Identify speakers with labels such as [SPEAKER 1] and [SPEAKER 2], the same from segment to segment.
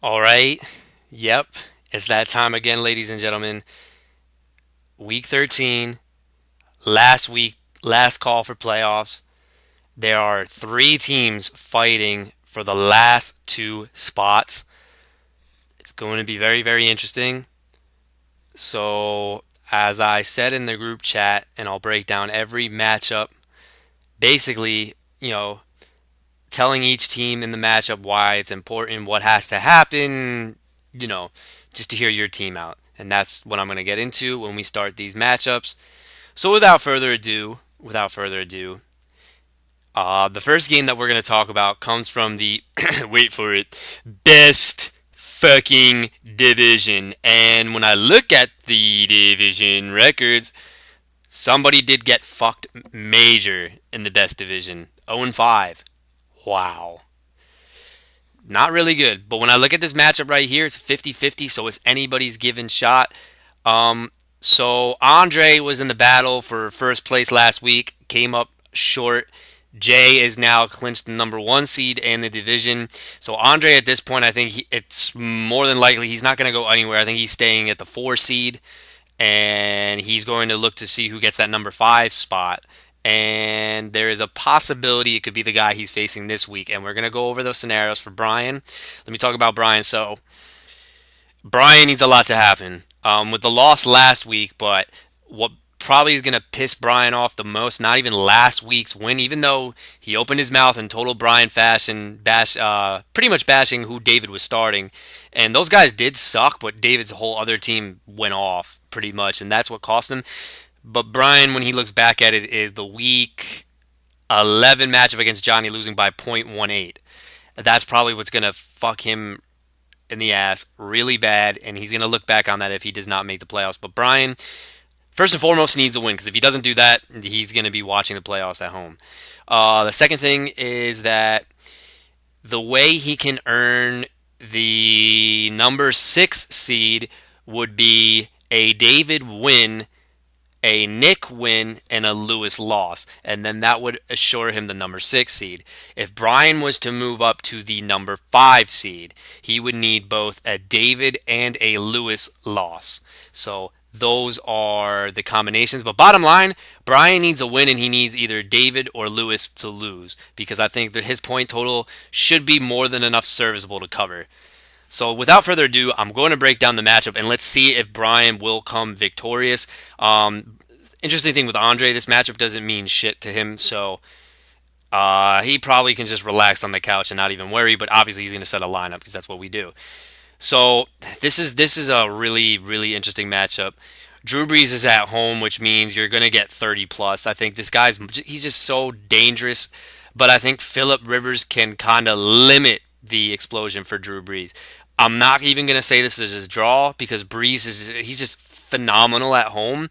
[SPEAKER 1] All right. Yep. It's that time again, ladies and gentlemen. Week 13, last week, last call for playoffs. There are three teams fighting for the last two spots. It's going to be very, very interesting. So, as I said in the group chat, and I'll break down every matchup, basically, telling each team in the matchup why it's important, what has to happen, you know, just to hear your team out. And that's what I'm going to get into when we start these matchups. So without further ado, the first game that we're going to talk about comes from the wait for it best fucking division. And when I look at the division records, somebody did get fucked major in the best division. 0-5. Wow. Not really good. But when I look at this matchup right here, it's 50-50, so it's anybody's given shot. Um, so Andre was in the battle for first place last week, came up short. Jay is now clinched the number one seed in the division. So Andre, at this point, I think it's more than likely he's not going to go anywhere. I think he's staying at the four seed, and he's going to look to see who gets that number five spot. And there is a possibility it could be the guy he's facing this week. And we're going to go over those scenarios for Brian. Let me talk about Brian. So, Brian needs a lot to happen with the loss last week, but what probably is going to piss Brian off the most, not even last week's win, even though he opened his mouth in total Brian fashion, pretty much bashing who David was starting. And those guys did suck, but David's whole other team went off pretty much, and that's what cost him. But Brian, when he looks back at it, is the week 11 matchup against Johnny losing by 0.18. That's probably what's going to fuck him in the ass really bad, and he's going to look back on that if he does not make the playoffs. But Brian, first and foremost, needs a win because if he doesn't do that, he's going to be watching the playoffs at home. The second thing is that the way he can earn the number six seed would be a David win, a Nick win, and a Lewis loss, and then that would assure him the number six seed. If Brian was to move up to the number five seed, he would need both a David and a Lewis loss. So those are the combinations. But bottom line, Brian needs a win, and he needs either David or Lewis to lose because I think that his point total should be more than enough serviceable to cover. So without further ado, I'm going to break down the matchup and let's see if Brian will come victorious. Interesting thing with Andre, this matchup doesn't mean shit to him, so he probably can just relax on the couch and not even worry. But obviously, he's going to set a lineup because that's what we do. So this is a really interesting matchup. Drew Brees is at home, which means you're going to get 30 plus. I think this he's just so dangerous, but I think Phillip Rivers can kind of limit the explosion for Drew Brees. I'm not even going to say this is a draw because he's just phenomenal at home.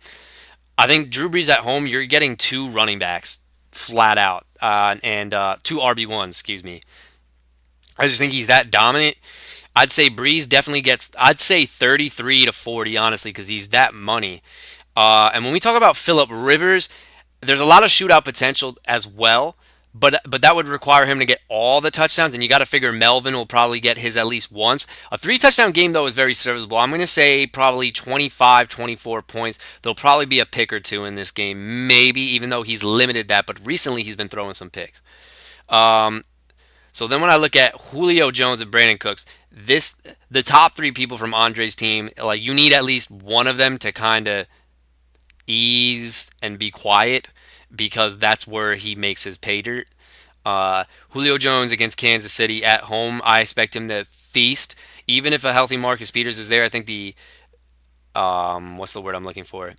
[SPEAKER 1] I think Drew Brees at home, you're getting two running backs flat out, and two RB1s, excuse me. I just think he's that dominant. I'd say Brees definitely gets, I'd say 33 to 40, honestly, because he's that money. And when we talk about Phillip Rivers, there's a lot of shootout potential as well. But that would require him to get all the touchdowns, and you got to figure Melvin will probably get his at least once. A three touchdown game, though, is very serviceable. I'm going to say probably 25, 24 points. There'll probably be a pick or two in this game, maybe, even though he's limited that. But recently, he's been throwing some picks. Um, so then when I look at Julio Jones and Brandon Cooks, the top three people from Andre's team, like you need at least one of them to kind of ease and be quiet because that's where he makes his pay dirt. Julio Jones against Kansas City at home, I expect him to feast. Even if a healthy Marcus Peters is there, I think the what's the word I'm looking for?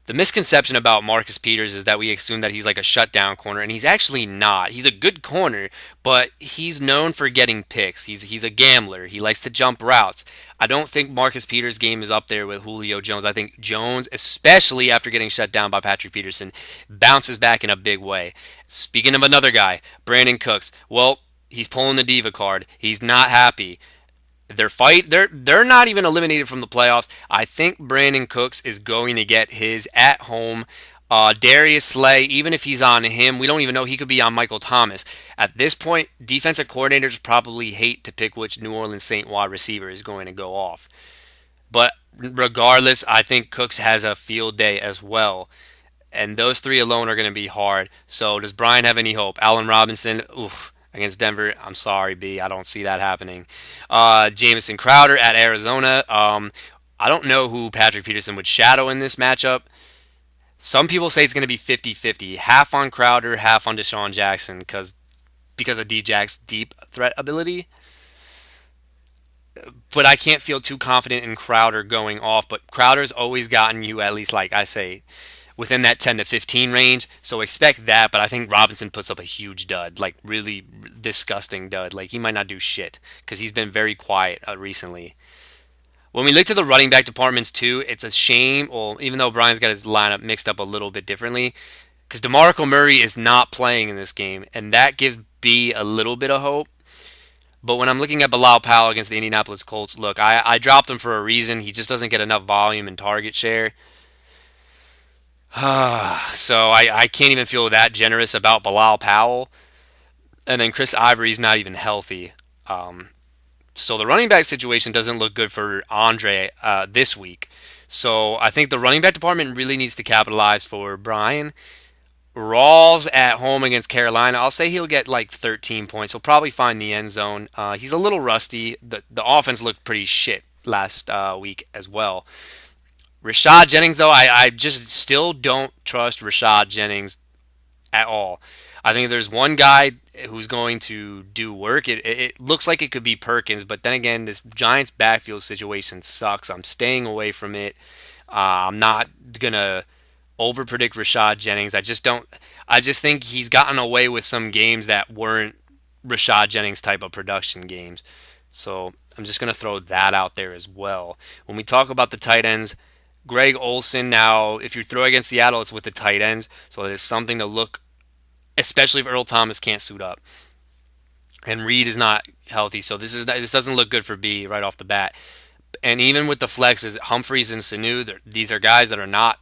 [SPEAKER 1] The misconception about Marcus Peters is that we assume that he's like a shutdown corner, and he's actually not. He's a good corner, but he's known for getting picks. He's a gambler. He likes to jump routes. I don't think Marcus Peters' game is up there with Julio Jones. I think Jones, especially after getting shut down by Patrick Peterson, bounces back in a big way. Speaking of another guy, Brandon Cooks. Well, he's pulling the diva card. He's not happy. They're not even eliminated from the playoffs. I think Brandon Cooks is going to get his at home. Darius Slay, even if he's on him, we don't even know he could be on Michael Thomas. At this point, defensive coordinators probably hate to pick which New Orleans Saint wide receiver is going to go off. But regardless, I think Cooks has a field day as well. And those three alone are going to be hard. So does Brian have any hope? Allen Robinson, oof, against Denver, I'm sorry, B. I don't see that happening. Jamison Crowder at Arizona. I don't know who Patrick Peterson would shadow in this matchup. Some people say it's going to be 50-50, half on Crowder, half on Deshaun Jackson because of D-Jack's deep threat ability. But I can't feel too confident in Crowder going off. But Crowder's always gotten you at least, like I say, within that 10 to 15 range. So expect that. But I think Robinson puts up a huge dud, like really disgusting dud. Like he might not do shit because he's been very quiet recently. When we look to the running back departments too, it's a shame. Well, even though Brian's got his lineup mixed up a little bit differently, because DeMarco Murray is not playing in this game, and that gives B a little bit of hope. But when I'm looking at Bilal Powell against the Indianapolis Colts, look, I dropped him for a reason. He just doesn't get enough volume and target share. So I can't even feel that generous about Bilal Powell. And then Chris Ivory's not even healthy. So the running back situation doesn't look good for Andre this week. So I think the running back department really needs to capitalize for Brian. Rawls at home against Carolina. I'll say he'll get like 13 points. He'll probably find the end zone. He's a little rusty. The offense looked pretty shit last week as well. Rashad Jennings, though, I just still don't trust Rashad Jennings at all. I think there's one guy who's going to do work. It looks like it could be Perkins, but then again, this Giants backfield situation sucks. I'm staying away from it. I'm not gonna overpredict Rashad Jennings. I just don't. I just think he's gotten away with some games that weren't Rashad Jennings type of production games. So I'm just gonna throw that out there as well. When we talk about the tight ends, Greg Olson. Now, if you throw against Seattle, it's with the tight ends, so there's something to look, especially if Earl Thomas can't suit up and Reed is not healthy. So this doesn't look good for B right off the bat. And even with the flexes, Humphreys and Sanu, these are guys that are not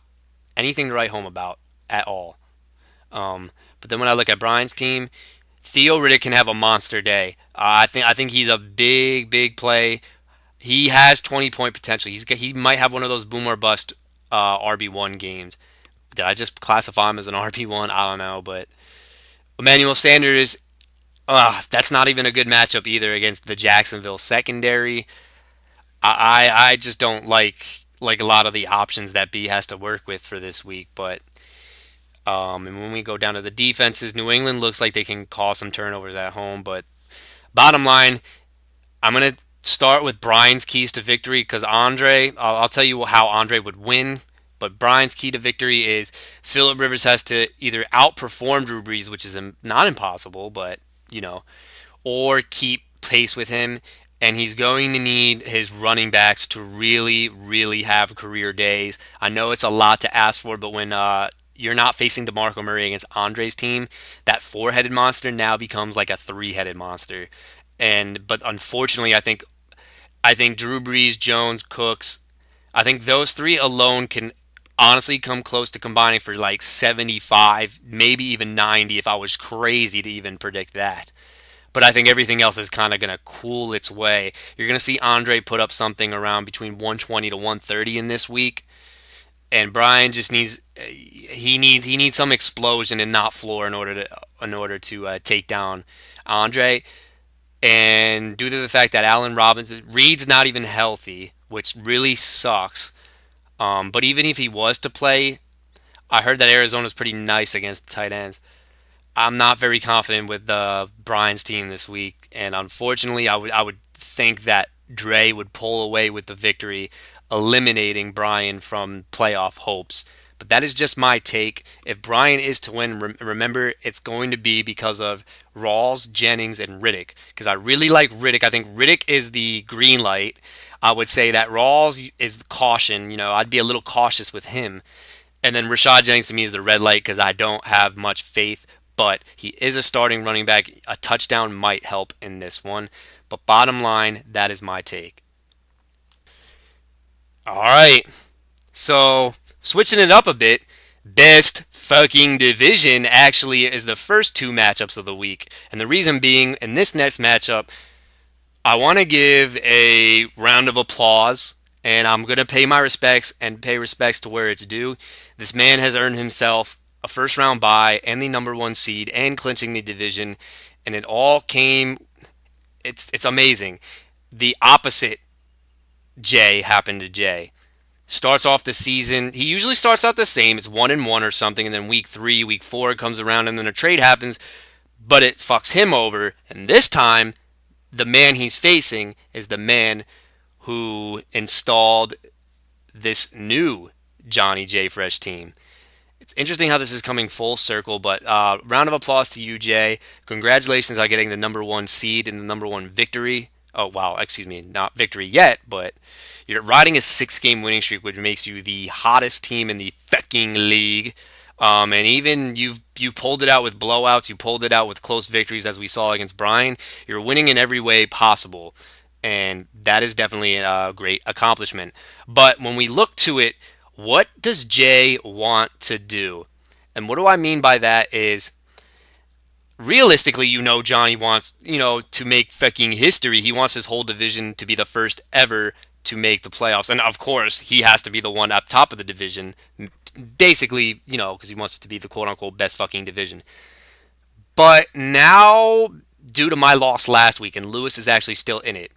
[SPEAKER 1] anything to write home about at all. But then when I look at Brian's team, Theo Riddick can have a monster day. I think he's a big play. He has 20-point potential. He might have one of those boom or bust RB1 games. Did I just classify him as an RB1? I don't know, but Emmanuel Sanders, that's not even a good matchup either against the Jacksonville secondary. I just don't like a lot of the options that B has to work with for this week. But and when we go down to the defenses, New England looks like they can cause some turnovers at home. But bottom line, I'm gonna start with Brian's keys to victory because Andre. I'll tell you how Andre would win. But Brian's key to victory is Phillip Rivers has to either outperform Drew Brees, which is not impossible, but or keep pace with him. And he's going to need his running backs to really have career days. I know it's a lot to ask for, but when you're not facing DeMarco Murray against Andre's team, that four-headed monster now becomes like a three-headed monster. But unfortunately, I think Drew Brees, Jones, Cooks, I think those three alone can honestly come close to combining for like 75, maybe even 90 if I was crazy to even predict that. But I think everything else is kind of going to cool its way. You're going to see Andre put up something around between 120 to 130 in this week, and Brian just needs some explosion and not floor in order to take down Andre. And due to the fact that Allen Robinson, Reed's not even healthy, which really sucks. But even if he was to play, I heard that Arizona's pretty nice against tight ends. I'm not very confident with Brian's team this week, and unfortunately, I would think that Dre would pull away with the victory, eliminating Brian from playoff hopes. But that is just my take. If Brian is to win, remember it's going to be because of Rawls, Jennings, and Riddick. Because I really like Riddick. I think Riddick is the green light. I would say that Rawls is the caution. I'd be a little cautious with him. And then Rashad Jennings to me is the red light because I don't have much faith. But he is a starting running back. A touchdown might help in this one. But bottom line, that is my take. All right. So, switching it up a bit, best fucking division actually is the first two matchups of the week. And the reason being, in this next matchup, I want to give a round of applause, and I'm going to pay my respects and pay respects to where it's due. This man has earned himself a first round bye and the number one seed and clinching the division, and it all came. It's amazing. The opposite Jay happened to Jay. Starts off the season. He usually starts out the same. It's 1-1 or something, and then week 3, week 4 comes around, and then a trade happens, but it fucks him over. And this time, the man he's facing is the man who installed this new Johnny J Fresh team. It's interesting how this is coming full circle, but round of applause to you, Jay. Congratulations on getting the number one seed and the number one victory. Oh, wow, excuse me, not victory yet, but you're riding a 6-game winning streak, which makes you the hottest team in the fucking league. And even you've pulled it out with blowouts, you pulled it out with close victories, as we saw against Brian. You're winning in every way possible, and that is definitely a great accomplishment. But when we look to it, what does Jay want to do? And what do I mean by that is, realistically, Johnny wants, to make fucking history. He wants his whole division to be the first ever to make the playoffs. And of course, he has to be the one up top of the division. Basically, because he wants it to be the quote-unquote best fucking division. But now, due to my loss last week, and Lewis is actually still in it,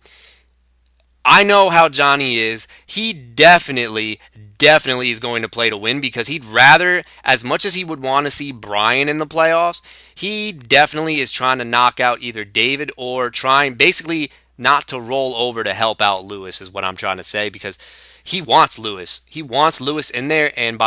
[SPEAKER 1] I know how Johnny is. He definitely is going to play to win, because he'd rather, as much as he would want to see Brian in the playoffs, he definitely is trying to knock out either David or trying basically not to roll over to help out Lewis, is what I'm trying to say, because he wants Lewis. He wants Lewis in there, and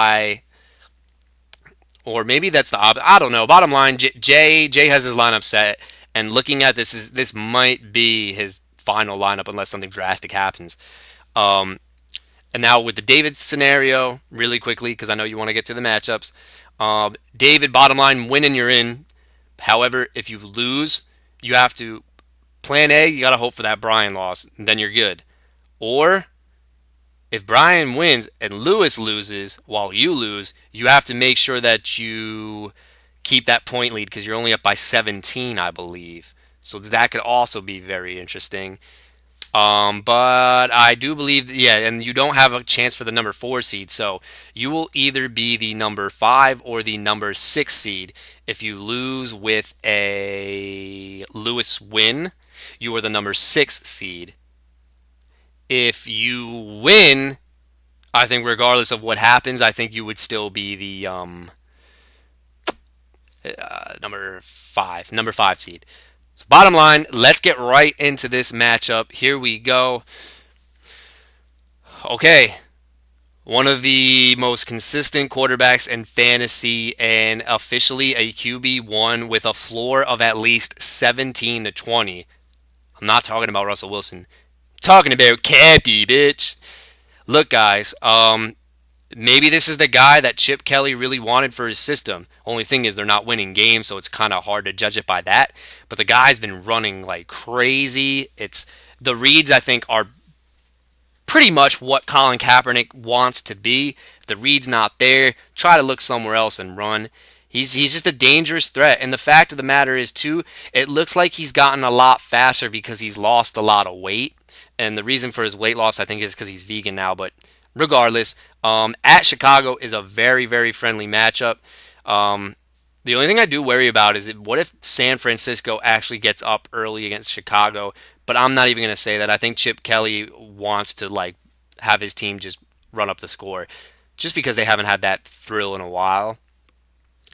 [SPEAKER 1] or maybe that's the opposite. I don't know. Bottom line, Jay has his lineup set, and looking at this might be his final lineup unless something drastic happens. And now with the David scenario, really quickly, because I know you want to get to the matchups. David, bottom line, win and you're in. However, if you lose, you have to, plan A, you got to hope for that Brian loss, and then you're good. Or, if Brian wins and Lewis loses while you lose, you have to make sure that you keep that point lead, because you're only up by 17, I believe. So that could also be very interesting. But I do believe, and you don't have a chance for the number 4 seed. So you will either be the number 5 or the number 6 seed. If you lose with a Lewis win, you are the number 6 seed. If you win, I think regardless of what happens, I think you would still be the number 5 seed. So bottom line, let's get right into this matchup. Here we go. Okay. One of the most consistent quarterbacks in fantasy, and officially a QB1 with a floor of at least 17 to 20. I'm not talking about Russell Wilson. I'm talking about Cappy, bitch. Look, guys, maybe this is the guy that Chip Kelly really wanted for his system. Only thing is they're not winning games, so it's kind of hard to judge it by that. But the guy's been running like crazy. The reads, I think, are pretty much what Colin Kaepernick wants to be. If the read's not there, try to look somewhere else and run. He's just a dangerous threat. And the fact of the matter is, too, it looks like he's gotten a lot faster because he's lost a lot of weight. And the reason for his weight loss, I think, is because he's vegan now. But regardless, at Chicago is a very, very friendly matchup. The only thing I do worry about is what if San Francisco actually gets up early against Chicago? But I'm not even going to say that. I think Chip Kelly wants to have his team just run up the score, just because they haven't had that thrill in a while.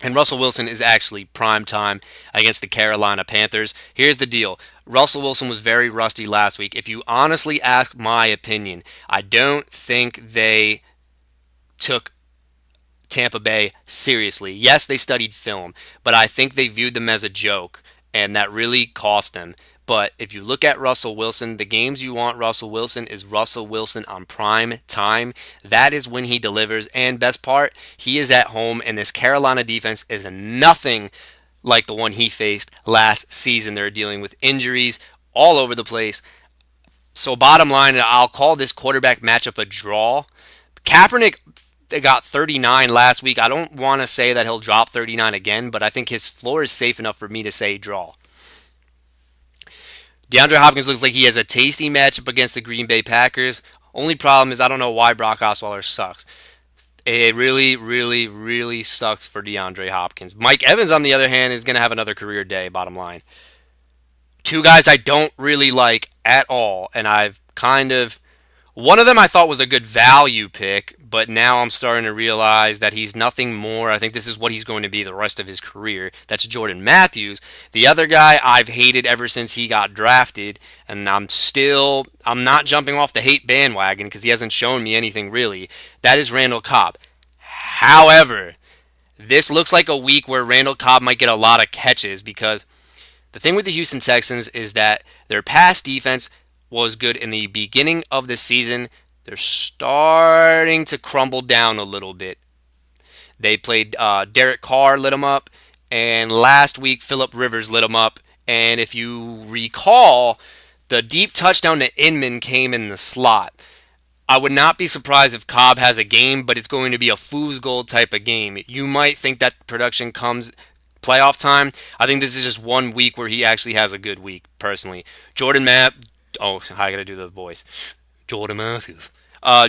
[SPEAKER 1] And Russell Wilson is actually prime time against the Carolina Panthers. Here's the deal. Russell Wilson was very rusty last week. If you honestly ask my opinion, I don't think they took Tampa Bay seriously. Yes, they studied film, but I think they viewed them as a joke, and that really cost them. But if you look at Russell Wilson, the games you want Russell Wilson is Russell Wilson on prime time. That is when he delivers. And best part, he is at home, and this Carolina defense is nothing like the one he faced last season. They're dealing with injuries all over the place. So bottom line, I'll call this quarterback matchup a draw. Kaepernick got 39 last week. I don't want to say that he'll drop 39 again, but I think his floor is safe enough for me to say draw. DeAndre Hopkins looks like he has a tasty matchup against the Green Bay Packers. Only problem is I don't know why Brock Osweiler sucks. It really, really, really sucks for DeAndre Hopkins. Mike Evans, on the other hand, is going to have another career day, bottom line. Two guys I don't really like at all, and I've kind of... One of them I thought was a good value pick, but now I'm starting to realize that he's nothing more. I think this is what he's going to be the rest of his career. That's Jordan Matthews. The other guy I've hated ever since he got drafted, and I'm not jumping off the hate bandwagon because he hasn't shown me anything really. That is Randall Cobb. However, this looks like a week where Randall Cobb might get a lot of catches because the thing with the Houston Texans is that their pass defense was good in the beginning of the season. They're starting to crumble down a little bit. They played Derek Carr, lit them up, and last week Phillip Rivers lit them up. And if you recall, the deep touchdown to Inman came in the slot. I would not be surprised if Cobb has a game, but it's going to be a fool's gold type of game. You might think that production comes playoff time. I think this is just 1 week where he actually has a good week, personally. I gotta do the voice. Jordan Matthews.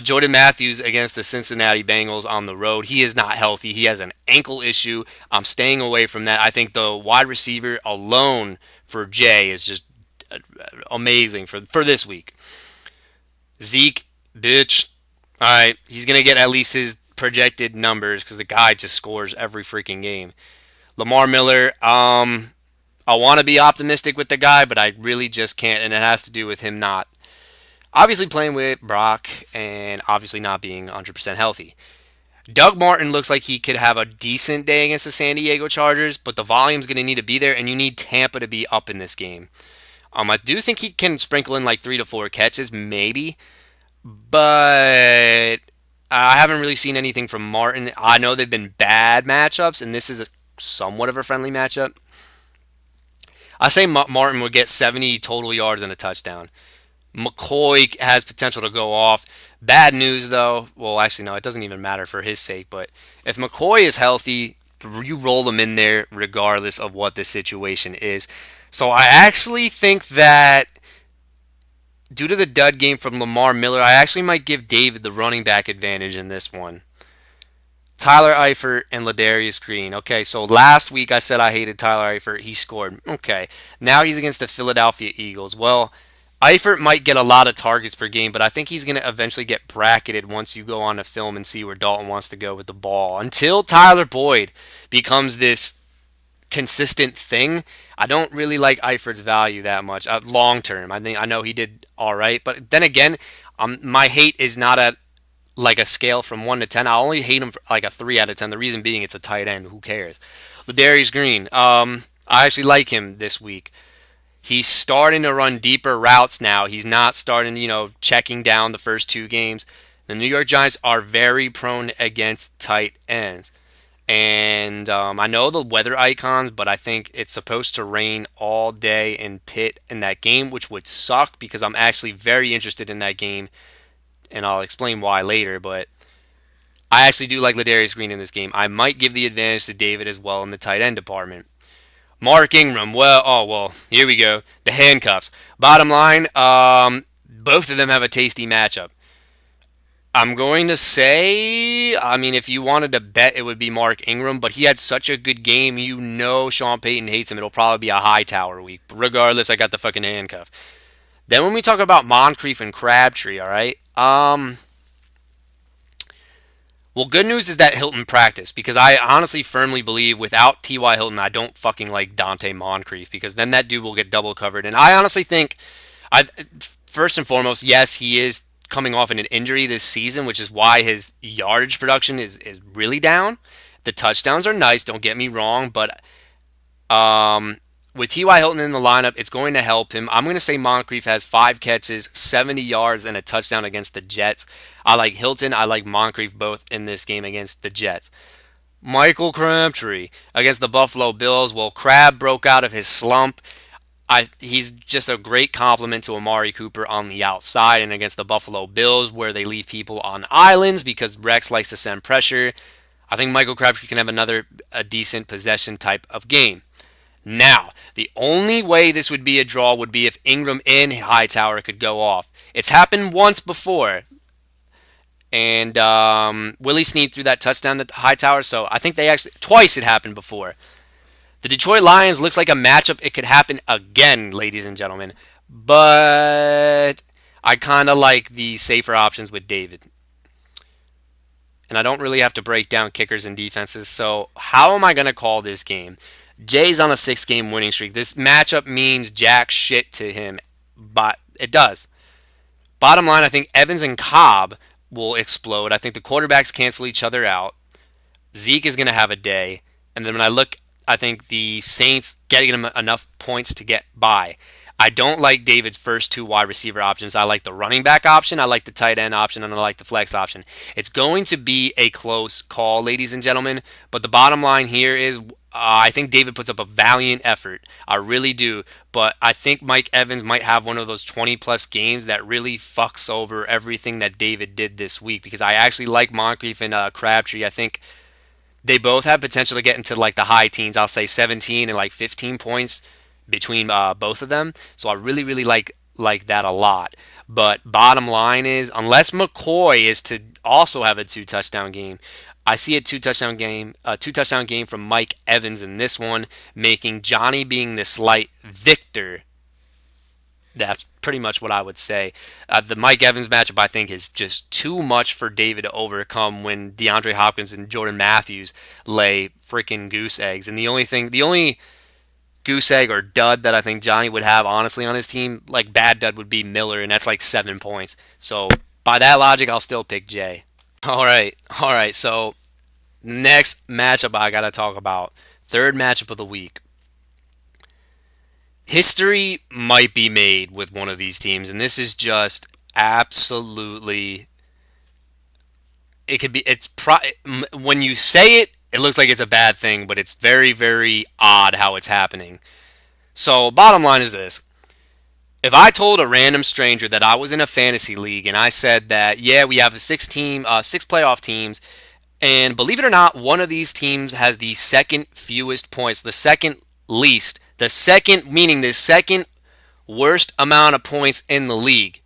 [SPEAKER 1] Jordan Matthews against the Cincinnati Bengals on the road. He is not healthy. He has an ankle issue. I'm staying away from that. I think the wide receiver alone for Jay is just amazing for this week. Zeke, bitch. All right, he's gonna get at least his projected numbers because the guy just scores every freaking game. Lamar Miller. I want to be optimistic with the guy, but I really just can't, and it has to do with him not obviously playing with Brock and obviously not being 100% healthy. Doug Martin looks like he could have a decent day against the San Diego Chargers, but the volume's going to need to be there, and you need Tampa to be up in this game. I do think he can sprinkle in like 3 to 4 catches, maybe, but I haven't really seen anything from Martin. I know they've been bad matchups, and this is somewhat of a friendly matchup. I say Martin would get 70 total yards and a touchdown. McCoy has potential to go off. Bad news, though. Well, actually, no, it doesn't even matter for his sake. But if McCoy is healthy, you roll him in there regardless of what the situation is. So I actually think that due to the dud game from Lamar Miller, I actually might give David the running back advantage in this one. Tyler Eifert and Ladarius Green. Okay, so last week I said I hated Tyler Eifert. He scored. Okay, now he's against the Philadelphia Eagles. Well, Eifert might get a lot of targets per game, but I think he's going to eventually get bracketed once you go on to film and see where Dalton wants to go with the ball. Until Tyler Boyd becomes this consistent thing, I don't really like Eifert's value that much long term. I know he did all right, but then again, my hate is not at like a scale from 1 to 10. I only hate him for like a 3 out of 10. The reason being it's a tight end. Who cares? Ladarius Green. I actually like him this week. He's starting to run deeper routes now. He's not starting, checking down the first 2 games. The New York Giants are very prone against tight ends. And I know the weather icons, but I think it's supposed to rain all day in Pitt in that game, which would suck because I'm actually very interested in that game. And I'll explain why later, but I actually do like Ladarius Green in this game. I might give the advantage to David as well in the tight end department. Mark Ingram, here we go. The handcuffs. Bottom line, both of them have a tasty matchup. I'm going to say, if you wanted to bet, it would be Mark Ingram, but he had such a good game, Sean Payton hates him. It'll probably be a Hightower week. But regardless, I got the fucking handcuff. Then when we talk about Moncrief and Crabtree, all right? Well, good news is that Hilton practiced because I honestly firmly believe without T.Y. Hilton, I don't fucking like Dante Moncrief because then that dude will get double covered. And I honestly think, first and foremost, yes, he is coming off an injury this season, which is why his yardage production is really down. The touchdowns are nice, don't get me wrong, but with T.Y. Hilton in the lineup, it's going to help him. I'm going to say Moncrief has 5 catches, 70 yards, and a touchdown against the Jets. I like Hilton. I like Moncrief both in this game against the Jets. Michael Crabtree against the Buffalo Bills. Well, Crab broke out of his slump. He's just a great complement to Amari Cooper on the outside and against the Buffalo Bills, where they leave people on islands because Rex likes to send pressure. I think Michael Crabtree can have another a decent possession type of game. Now, the only way this would be a draw would be if Ingram and Hightower could go off. It's happened once before, and Willie Snead threw that touchdown to Hightower, so I think they actually twice it happened before. The Detroit Lions looks like a matchup it could happen again, ladies and gentlemen, but I kind of like the safer options with David. And I don't really have to break down kickers and defenses, so how am I going to call this game? Jay's on a 6-game winning streak. This matchup means jack shit to him, but it does. Bottom line, I think Evans and Cobb will explode. I think the quarterbacks cancel each other out. Zeke is going to have a day. And then when I look, I think the Saints getting him enough points to get by. I don't like David's first two wide receiver options. I like the running back option, I like the tight end option, and I like the flex option. It's going to be a close call, ladies and gentlemen. But the bottom line here is I think David puts up a valiant effort. I really do. But I think Mike Evans might have one of those 20-plus games that really fucks over everything that David did this week. Because I actually like Moncrief and Crabtree. I think they both have potential to get into like the high teens. I'll say 17 and like 15 points between both of them. So I really, really like that a lot. But bottom line is, unless McCoy is to also have a two-touchdown game, I see a two-touchdown game from Mike Evans in this one, making Johnny being the slight victor. That's pretty much what I would say. The Mike Evans matchup, I think, is just too much for David to overcome when DeAndre Hopkins and Jordan Matthews lay freaking goose eggs. And the only goose egg or dud that I think Johnny would have, honestly, on his team, like bad dud, would be Miller, and that's like 7 points. So by that logic, I'll still pick Jay. All right. So next matchup I gotta talk about, third matchup of the week. History might be made with one of these teams, and this is just absolutely. It could be. When you say it, it looks like it's a bad thing, but it's very, very odd how it's happening. So, bottom line is this. If I told a random stranger that I was in a fantasy league and I said that, yeah, we have six playoff teams, and believe it or not, one of these teams has the second fewest points, the second least, the second, meaning the second worst amount of points in the league,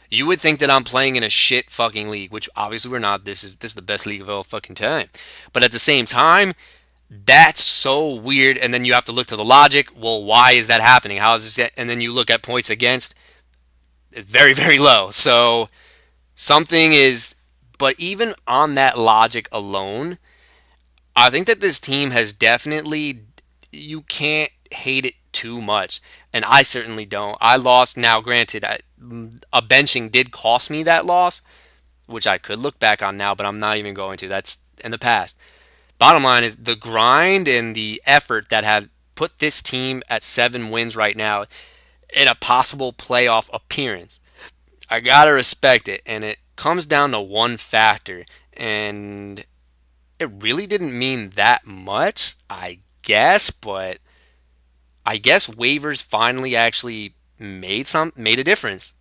[SPEAKER 1] you would think that I'm playing in a shit fucking league, which obviously we're not. This is the best league of all fucking time. But at the same time, that's so weird. And then you have to look to the logic. Well, why is that happening? How is this? And then you look at points against. It's very, very low. So something is. But even on that logic alone, I think that this team has definitely. You can't hate it too much. And I certainly don't. I lost. Now, granted, a benching did cost me that loss, which I could look back on now, but I'm not even going to. That's in the past. Bottom line is the grind and the effort that had put this team at 7 wins right now in a possible playoff appearance. I gotta respect it, and it comes down to one factor, and it really didn't mean that much, I guess, but I guess waivers finally actually made a difference.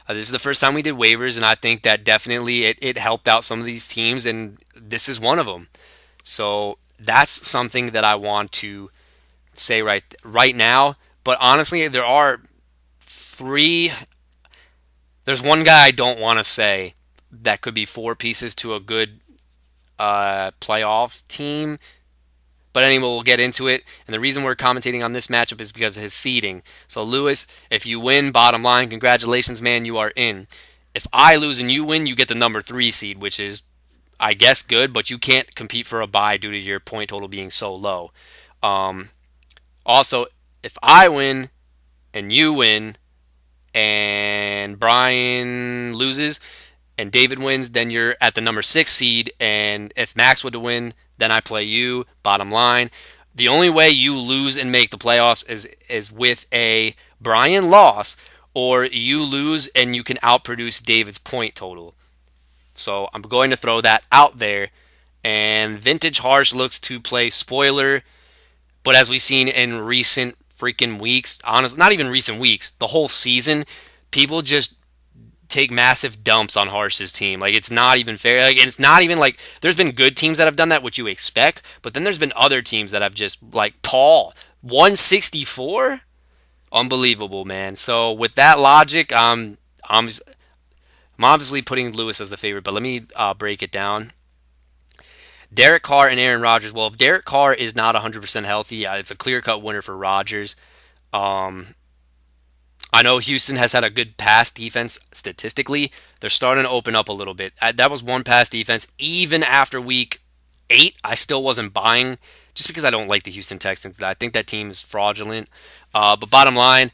[SPEAKER 1] This is the first time we did waivers, and I think that definitely it helped out some of these teams, and this is one of them. So that's something that I want to say right now. But honestly, three. There's one guy I don't want to say that could be four pieces to a good playoff team. But anyway, we'll get into it. And the reason we're commentating on this matchup is because of his seeding. So, Lewis, if you win, bottom line, congratulations, man, you are in. If I lose and you win, you get the number 3 seed, which is, I guess, good, but you can't compete for a bye due to your point total being so low. Also, if I win and you win and Brian loses and David wins, then you're at the number 6 seed. And if Max were to win, then I play you. Bottom line, the only way you lose and make the playoffs is with a Brian loss, or you lose and you can outproduce David's point total. So I'm going to throw that out there. And Vintage Harsh looks to play spoiler, but as we've seen in recent freaking weeks, honestly, not even recent weeks, the whole season, people just take massive dumps on Harsh's team. Like it's not even fair. Like it's not even like there's been good teams that have done that, which you expect, but then there's been other teams that have just like Paul 164, unbelievable, man. So with that logic, I'm obviously putting Lewis as the favorite, but let me break it down. Derek Carr and Aaron Rodgers. Well, if Derek Carr is not 100% healthy, it's a clear-cut winner for Rodgers. Um, I know Houston has had a good pass defense statistically. They're starting to open up a little bit. That was one pass defense. Even after week 8, I still wasn't buying just because I don't like the Houston Texans. I think that team is fraudulent. But bottom line,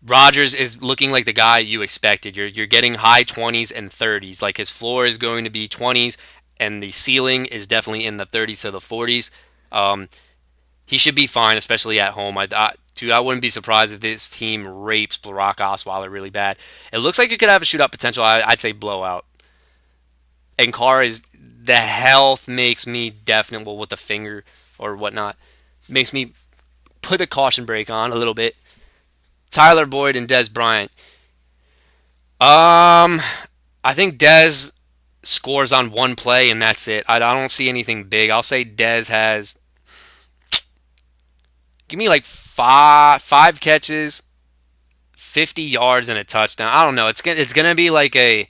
[SPEAKER 1] Rodgers is looking like the guy you expected. You're getting high 20s and 30s. Like his floor is going to be 20s, and the ceiling is definitely in the 30s to the 40s. Um, he should be fine, especially at home. I wouldn't be surprised if this team rapes Brock Osweiler really bad. It looks like it could have a shootout potential. I'd say blowout. And Carr is the health makes me definitely well, with the finger or whatnot makes me put a caution brake on a little bit. Tyler Boyd and Dez Bryant. I think Dez scores on one play and that's it. I don't see anything big. I'll say Dez has give me like five catches, 50 yards and a touchdown. I don't know. It's gonna be like a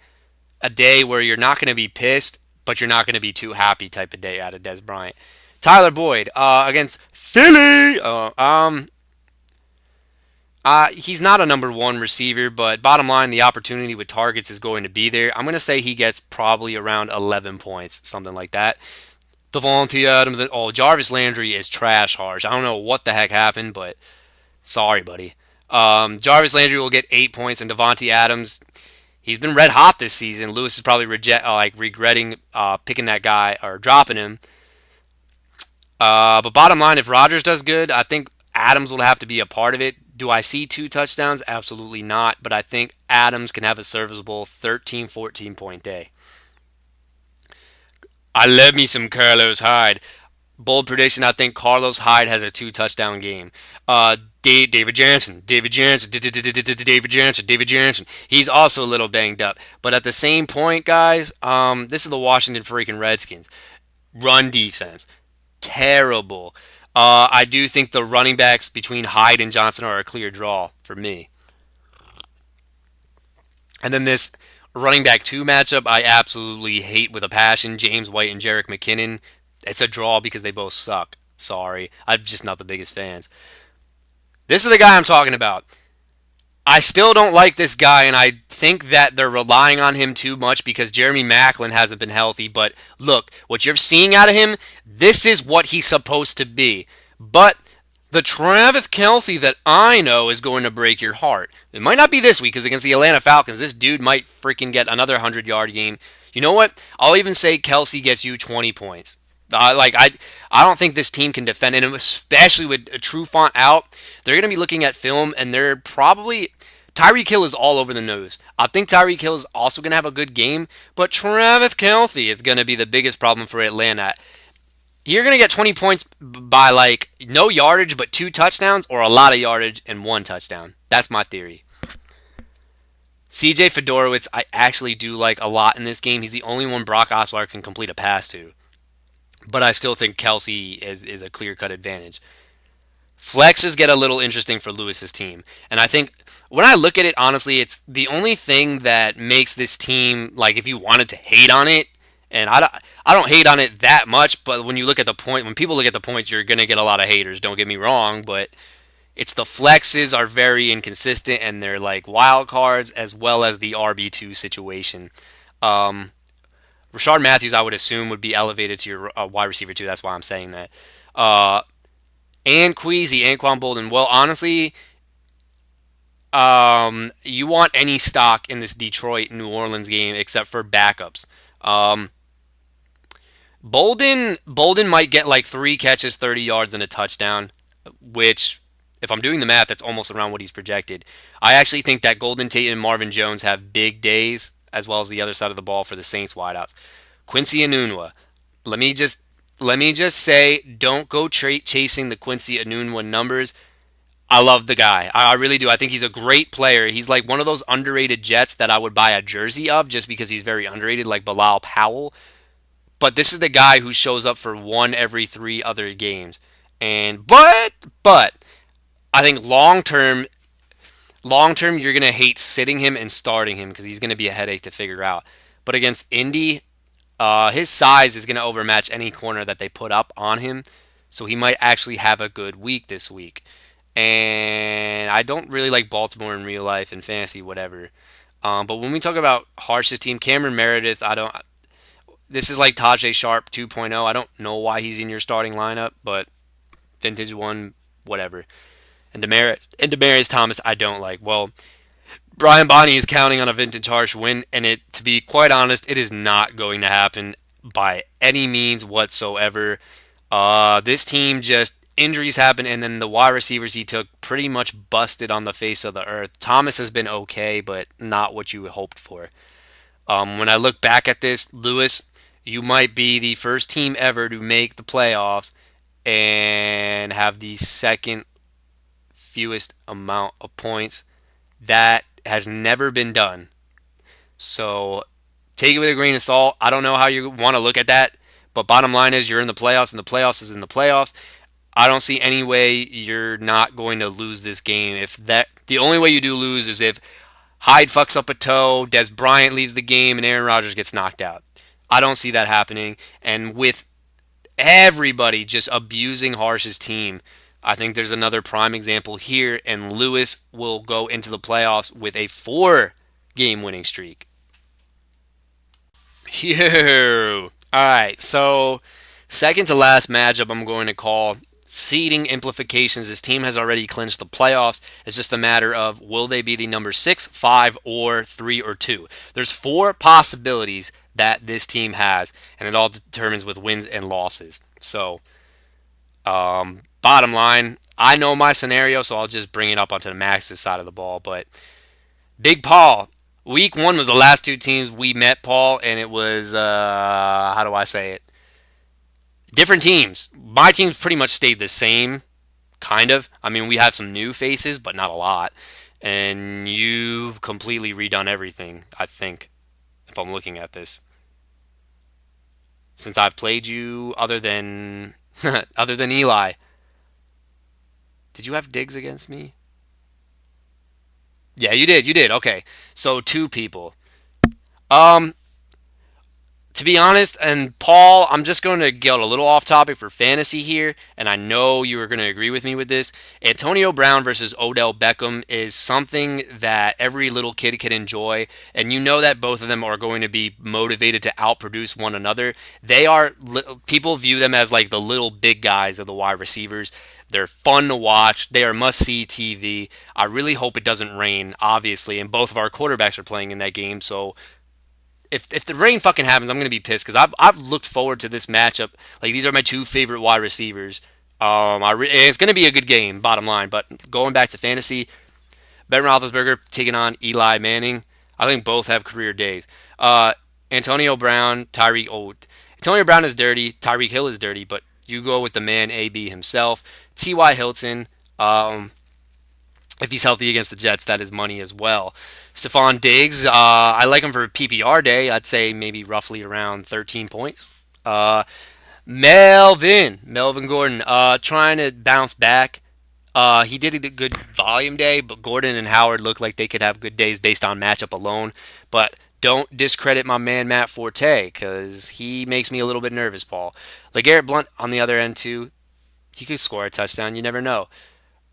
[SPEAKER 1] day where you're not gonna be pissed, but you're not gonna be too happy type of day out of Dez Bryant. Tyler Boyd against Philly. He's not a number one receiver, but bottom line, the opportunity with targets is going to be there. I'm going to say he gets probably around 11 points, something like that. Devontae Adams, Jarvis Landry is trash harsh. I don't know what the heck happened, but sorry, buddy. Jarvis Landry will get 8 points, and Devontae Adams, he's been red hot this season. Lewis is probably regretting picking that guy or dropping him. But bottom line, if Rodgers does good, I think Adams will have to be a part of it. Do I see 2 touchdowns? Absolutely not. But I think Adams can have a serviceable 13, 14 point day. I love me some Carlos Hyde. Bold prediction, I think Carlos Hyde has a 2 touchdown game. David Jansen. He's also a little banged up. But at the same point, guys, this is the Washington freaking Redskins. Run defense. Terrible. I do think the running backs between Hyde and Johnson are a clear draw for me. And then this running back 2 matchup, I absolutely hate with a passion. James White and Jerick McKinnon. It's a draw because they both suck. Sorry. I'm just not the biggest fans. This is the guy I'm talking about. I still don't like this guy, and I think that they're relying on him too much because Jeremy Maclin hasn't been healthy. But look, what you're seeing out of him, this is what he's supposed to be. But the Travis Kelce that I know is going to break your heart. It might not be this week because against the Atlanta Falcons, this dude might freaking get another 100-yard game. You know what? I'll even say Kelce gets you 20 points. I don't think this team can defend it, and especially with a True Font out, they're going to be looking at film, and they're probably Tyreek Hill is all over the nose. I think Tyreek Hill is also going to have a good game, but Travis Kelce is going to be the biggest problem for Atlanta. You're going to get 20 points by like no yardage, but 2 touchdowns, or a lot of yardage and 1 touchdown. That's my theory. CJ Fedorowicz, I actually do like a lot in this game. He's the only one Brock Osweiler can complete a pass to. But I still think Kelce is a clear-cut advantage. Flexes get a little interesting for Lewis's team. And I think when I look at it, honestly, it's the only thing that makes this team, like if you wanted to hate on it, and I don't hate on it that much, but when you look at the point, when people look at the points, you're going to get a lot of haters, don't get me wrong, but it's the flexes are very inconsistent, and they're like wild cards as well as the RB2 situation. Rashard Matthews, I would assume, would be elevated to your wide receiver too. That's why I'm saying that. And Queasy, Anquan Bolden. Well, honestly, you want any stock in this Detroit-New Orleans game except for backups. Bolden might get like 3 catches, 30 yards, and a touchdown, which, if I'm doing the math, that's almost around what he's projected. I actually think that Golden Tate and Marvin Jones have big days, as well as the other side of the ball for the Saints wideouts. Quincy Enunwa. Let me just say, don't go chasing the Quincy Enunwa numbers. I love the guy. I really do. I think he's a great player. He's like one of those underrated Jets that I would buy a jersey of just because he's very underrated, like Bilal Powell. But this is the guy who shows up for one every three other games. And but I think long term you're gonna hate sitting him and starting him because he's gonna be a headache to figure out. But against Indy, his size is gonna overmatch any corner that they put up on him. So he might actually have a good week this week. And I don't really like Baltimore in real life and fantasy, whatever. But when we talk about Harsh's team, Cameron Meredith, I don't. This is like Tajay Sharp 2.0. I don't know why he's in your starting lineup, but vintage one, whatever. And Demarius Thomas, I don't like. Well, Brian Bonney is counting on a vintage Harsh win, and to be quite honest, it is not going to happen by any means whatsoever. This team just injuries happen, and then the wide receivers he took pretty much busted on the face of the earth. Thomas has been okay, but not what you hoped for. When I look back at this, Lewis, you might be the first team ever to make the playoffs and have the second fewest amount of points. That has never been done. So take it with a grain of salt. I don't know how you want to look at that, but bottom line is you're in the playoffs, and the playoffs is in the playoffs. I don't see any way you're not going to lose this game. If that the only way you do lose is if Hyde fucks up a toe, Des Bryant leaves the game, and Aaron Rodgers gets knocked out. I don't see that happening. And with everybody just abusing Harsh's team, I think there's another prime example here, and Lewis will go into the playoffs with a 4 game winning streak. Phew. All right, so second to last matchup I'm going to call seeding implications. This team has already clinched the playoffs. It's just a matter of will they be the number 6, 5, or 3 or 2. There's 4 possibilities that this team has, and it all determines with wins and losses. So, bottom line, I know my scenario, so I'll just bring it up onto the Max's side of the ball. But Big Paul, week 1 was the last 2 teams we met, Paul, and it was, how do I say it? Different teams. My team's pretty much stayed the same, kind of. I mean, we have some new faces, but not a lot. And you've completely redone everything, I think, if I'm looking at this. Since I've played you, other than other than Eli, did you have digs against me? Yeah, you did. You did. Okay, so 2 people. Um, to be honest, and Paul, I'm just going to get a little off topic for fantasy here, and I know you are going to agree with me with this. Antonio Brown versus Odell Beckham is something that every little kid can enjoy, and you know that both of them are going to be motivated to outproduce one another. People view them as like the little big guys of the wide receivers. They're fun to watch. They are must-see TV. I really hope it doesn't rain, obviously, and both of our quarterbacks are playing in that game, so if the rain fucking happens, I'm gonna be pissed because I've looked forward to this matchup. Like these are my 2 favorite wide receivers. It's gonna be a good game, bottom line. But going back to fantasy, Ben Roethlisberger taking on Eli Manning. I think both have career days. Antonio Brown, Tyreek. Oh, Antonio Brown is dirty. Tyreek Hill is dirty, but you go with the man AB himself, T.Y. Hilton. If he's healthy against the Jets, that is money as well. Stephon Diggs, I like him for PPR day. I'd say maybe roughly around 13 points. Melvin Gordon, trying to bounce back. He did a good volume day, but Gordon and Howard look like they could have good days based on matchup alone. But don't discredit my man Matt Forte because he makes me a little bit nervous, Paul. LeGarrette Blunt on the other end too. He could score a touchdown. You never know.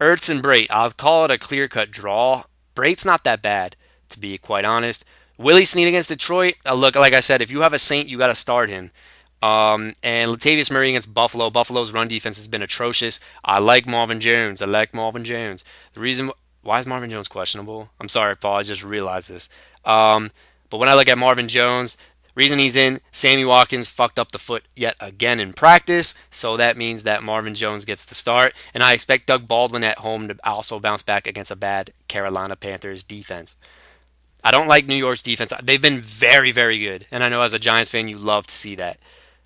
[SPEAKER 1] Ertz and Brait, I'll call it a clear-cut draw. Brait's not that bad, to be quite honest. Willie Snead against Detroit, look, like I said, if you have a Saint, you got to start him. And Latavius Murray against Buffalo. Buffalo's run defense has been atrocious. I like Marvin Jones. The reason why is Marvin Jones questionable? I'm sorry, Paul. I just realized this. But when I look at Marvin Jones, reason he's in, Sammy Watkins fucked up the foot yet again in practice, so that means that Marvin Jones gets the start, and I expect Doug Baldwin at home to also bounce back against a bad Carolina Panthers defense. I don't like New York's defense. They've been very, very good, and I know as a Giants fan you love to see that.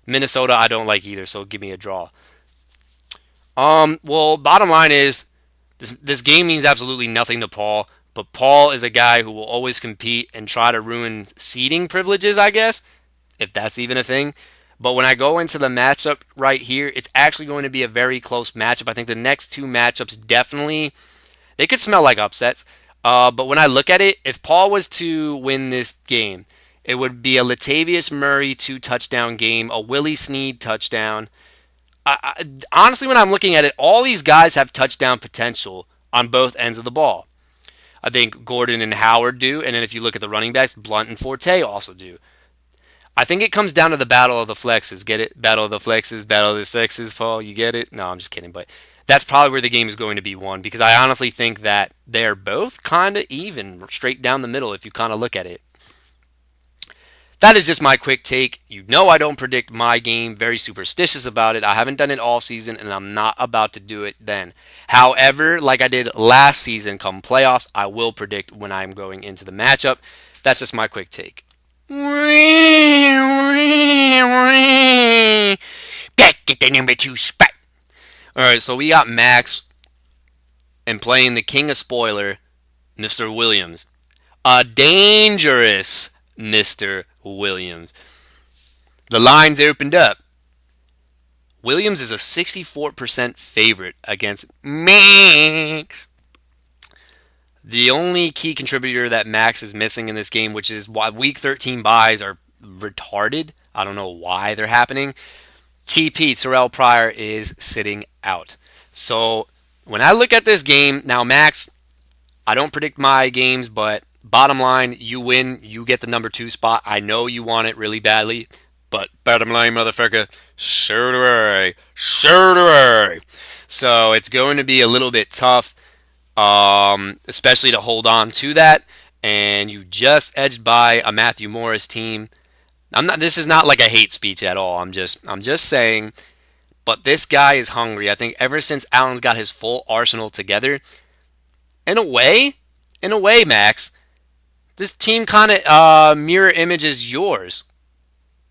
[SPEAKER 1] Minnesota I don't like either, so give me a draw. Well, bottom line is This game means absolutely nothing to Paul, but Paul is a guy who will always compete and try to ruin seeding privileges, I guess, if that's even a thing. But when I go into the matchup right here, it's actually going to be a very close matchup. I think the next two matchups definitely they could smell like upsets. But when I look at it, if Paul was to win this game, it would be a Latavius Murray 2 touchdown game, a Willie Snead touchdown. Honestly, when I'm looking at it, all these guys have touchdown potential on both ends of the ball. I think Gordon and Howard do, and then if you look at the running backs, Blunt and Forte also do. I think it comes down to the battle of the flexes. Get it? Battle of the flexes, battle of the sexes, Paul. You get it? No, I'm just kidding. But that's probably where the game is going to be won because I honestly think that they're both kind of even, straight down the middle if you kind of look at it. That is just my quick take. You know I don't predict my game. Very superstitious about it. I haven't done it all season, and I'm not about to do it then. However, like I did last season, come playoffs, I will predict when I'm going into the matchup. That's just my quick take. Back at the number 2 spot. Alright, so we got Max and playing the king of spoiler, Mr. Williams. A dangerous Mr. Williams. The lines opened up. Williams is a 64% favorite against Max. The only key contributor that Max is missing in this game, which is why week 13 buys are retarded. I don't know why they're happening. TP, Terrell Pryor, is sitting out. So when I look at this game, now Max, I don't predict my games, but bottom line, you win, you get the number 2 spot. I know you want it really badly, but bottom line, motherfucker, so do I. So do I. So it's going to be a little bit tough, especially to hold on to that. And you just edged by a Matthew Morris team. I'm not. This is not like a hate speech at all. I'm just saying. But this guy is hungry. I think ever since Allen's got his full arsenal together, in a way, Max, this team kind of mirror images yours.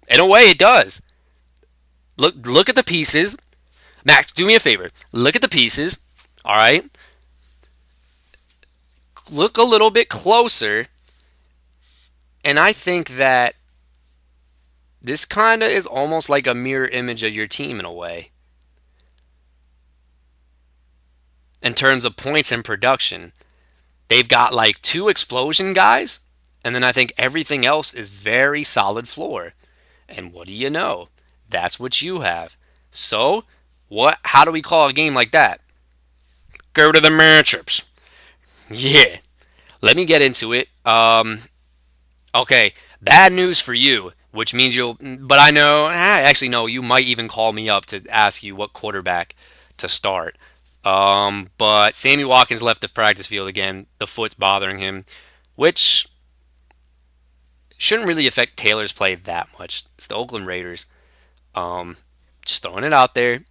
[SPEAKER 1] In a way, it does. Look at the pieces. Max, do me a favor. Look at the pieces. All right. Look a little bit closer. And I think that this kind of is almost like a mirror image of your team in a way. In terms of points and production. They've got like 2 explosion guys. And then I think everything else is very solid floor. And what do you know? That's what you have. So, how do we call a game like that? Go to the matchups. Yeah. Let me get into it. Okay. Bad news for you, which means but I know, actually no, you might even call me up to ask you what quarterback to start. But Sammy Watkins left the practice field again. The foot's bothering him, which shouldn't really affect Taylor's play that much. It's the Oakland Raiders. Just throwing it out there.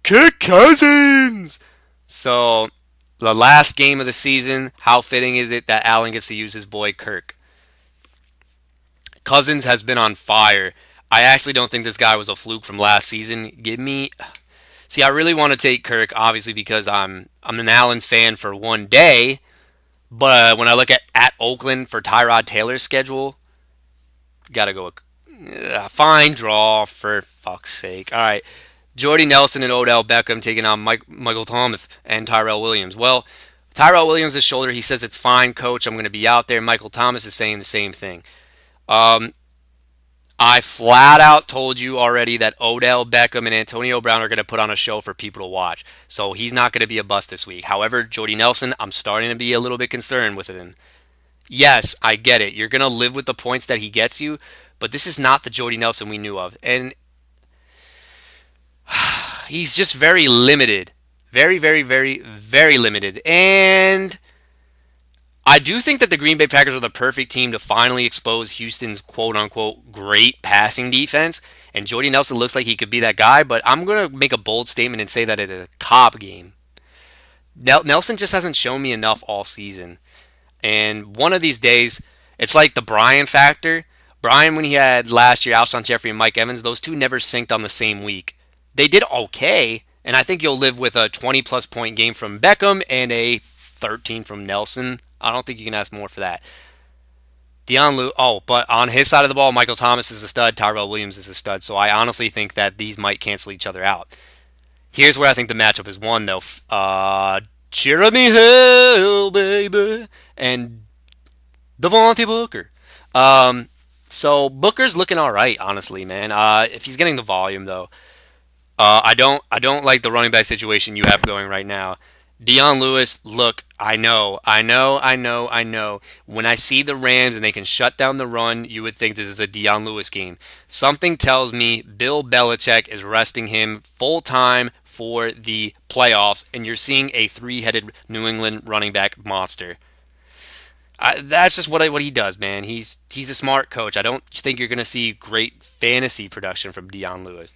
[SPEAKER 1] Kirk Cousins! So, the last game of the season, how fitting is it that Allen gets to use his boy Kirk? Cousins has been on fire. I actually don't think this guy was a fluke from last season. See, I really want to take Kirk, obviously, because I'm an Allen fan for one day. But when I look at Oakland for Tyrod Taylor's schedule, gotta go with fine draw for fuck's sake. All right, Jordy Nelson and Odell Beckham taking on Michael Thomas and Tyrell Williams. Well, Tyrell Williams' shoulder, he says it's fine, coach. I'm going to be out there. Michael Thomas is saying the same thing. I flat out told you already that Odell Beckham and Antonio Brown are going to put on a show for people to watch. So he's not going to be a bust this week. However, Jordy Nelson, I'm starting to be a little bit concerned with him. Yes, I get it. You're going to live with the points that he gets you, but this is not the Jordy Nelson we knew of. And he's just very limited. Very, very, very, very limited. And I do think that the Green Bay Packers are the perfect team to finally expose Houston's quote-unquote great passing defense. And Jordy Nelson looks like he could be that guy, but I'm going to make a bold statement and say that it's a Cobb game. Nelson just hasn't shown me enough all season. And one of these days, it's like the Brian factor. Brian, when he had last year, Alshon Jeffrey and Mike Evans, those two never synced on the same week. They did okay. And I think you'll live with a 20-plus point game from Beckham and a 13 from Nelson. I don't think you can ask more for that. But on his side of the ball, Michael Thomas is a stud, Tyrell Williams is a stud. So I honestly think that these might cancel each other out. Here's where I think the matchup is won, though. Jeremy Hill, baby, and Devontae Booker. So Booker's looking all right, honestly, man. If he's getting the volume, though, I don't like the running back situation you have going right now. Dion Lewis, look, I know. When I see the Rams and they can shut down the run, you would think this is a Dion Lewis game. Something tells me Bill Belichick is resting him full time for the playoffs, and you're seeing a three-headed New England running back monster. That's just what he does, man. He's a smart coach. I don't think you're going to see great fantasy production from Dion Lewis.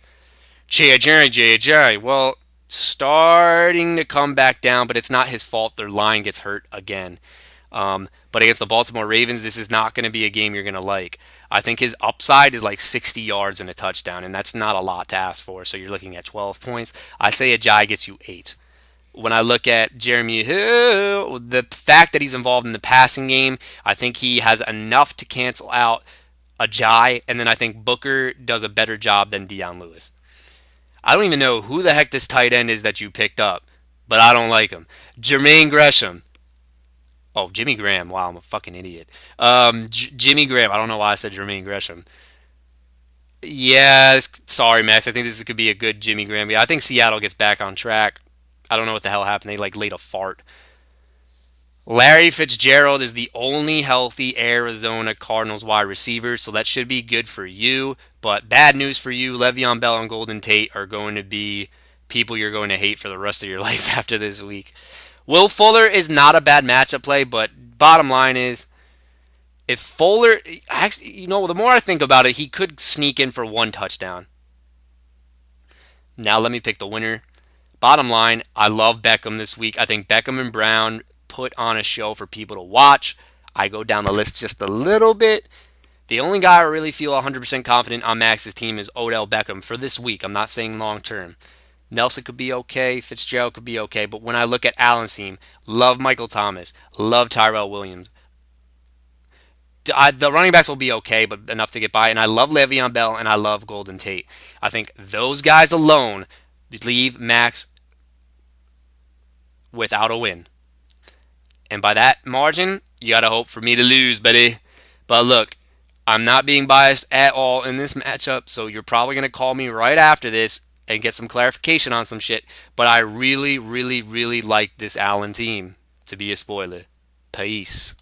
[SPEAKER 1] Jerry. Well, starting to come back down, but it's not his fault. Their line gets hurt again. But against the Baltimore Ravens, this is not going to be a game you're going to like. I think his upside is like 60 yards and a touchdown, and that's not a lot to ask for. So you're looking at 12 points. I say Ajayi gets you 8. When I look at Jeremy Hill, the fact that he's involved in the passing game, I think he has enough to cancel out Ajayi, and then I think Booker does a better job than Dion Lewis. I don't even know who the heck this tight end is that you picked up, but I don't like him. Jermaine Gresham. Oh, Jimmy Graham. Wow, I'm a fucking idiot. Jimmy Graham. I don't know why I said Jermaine Gresham. Yeah, sorry, Max. I think this could be a good Jimmy Graham. I think Seattle gets back on track. I don't know what the hell happened. They like laid a fart. Larry Fitzgerald is the only healthy Arizona Cardinals wide receiver, so that should be good for you. But bad news for you, Le'Veon Bell and Golden Tate are going to be people you're going to hate for the rest of your life after this week. Will Fuller is not a bad matchup play, but bottom line is, if Fuller, actually, the more I think about it, he could sneak in for one touchdown. Now let me pick the winner. Bottom line, I love Beckham this week. I think Beckham and Brown put on a show for people to watch. I go down the list just a little bit. The only guy I really feel 100% confident on Max's team is Odell Beckham for this week. I'm not saying long term. Nelson could be okay. Fitzgerald could be okay. But when I look at Allen's team, love Michael Thomas. Love Tyrell Williams. The running backs will be okay, but enough to get by. And I love Le'Veon Bell and I love Golden Tate. I think those guys alone leave Max without a win. And by that margin, you got to hope for me to lose, buddy. But look, I'm not being biased at all in this matchup, so you're probably going to call me right after this and get some clarification on some shit. But I really, really, really like this Allen team, to be a spoiler. Peace.